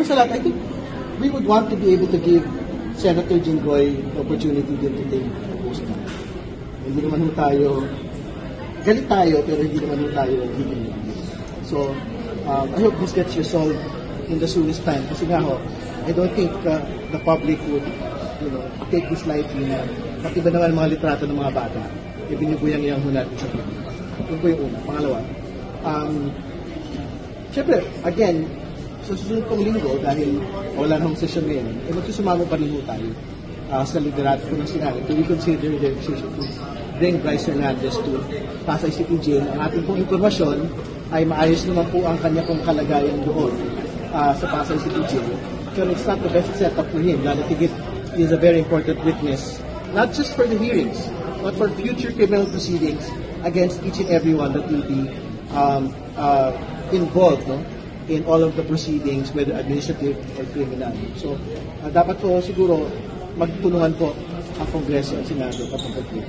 sa lahat, I think we would want to be able to give Senator Jinggoy the opportunity din to take the post na. Hindi naman ho tayo, galit tayo, pero hindi naman ho tayo higil. So, I hope this gets resolved in the soonest time. Kasi nga ho, I don't think the public would, take this lightly na pati ba naman mga litrato ng mga bata, ibinibuyang-iyang ho natin sa public. Yun po yung una. Pangalawa, syempre, again, sa susunod kong linggo, dahil wala nang session ngayon, magsusumamo pa rin po tayo sa liderato ko ng Senado. Do we consider the decision to bring Bryce Hernandez to Pasay City Jail? Ang ating pong informasyon ay maayos naman po ang kanya pong kalagayan doon sa Pasay City Jail. So it's not the best setup for him. Lalo tigit, he is a very important witness, not just for the hearings, but for future criminal proceedings against each and every one that will be involved in all of the proceedings, whether administrative or criminal. So, dapat po siguro magtulungan po ang Kongreso at Senado patungkol po.